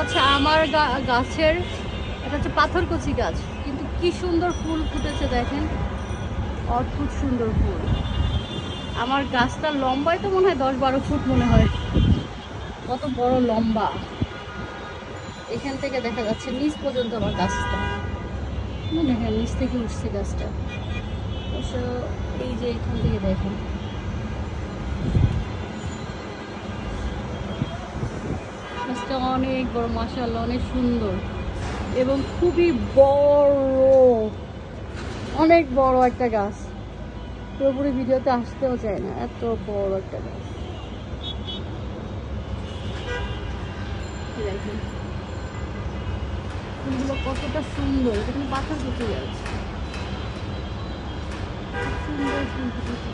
হচ্ছে আমার গাছের, এটা হচ্ছে পাথরকুচি গাছ, কিন্তু কি সুন্দর ফুল ফুটেছে দেখেন, অদ্ভুত সুন্দর ফুল। আমার গাছটা লম্বায় তো মনে হয় 10-12 ফুট মনে হয়, কত বড় লম্বা। এখান থেকে দেখা যাচ্ছে নিচ পর্যন্ত আমার গাছটা, দেখেন নিচ থেকে উঠছে গাছটা। অবশ্য এই যে এখান থেকে দেখেন, গাছটা অনেক বড়, মাশাআল্লাহ অনেক সুন্দর এবং খুবই বড়, অনেক বড় একটা গাছ। পুরোপুরি ভিডিওতে আসতেও চায় না, এত বড় একটা গাছ। দেখেন ফুলগুলো কতটা সুন্দর, এখানে পাথর কুচি গাছ, সুন্দর ফুল ফুটেছে।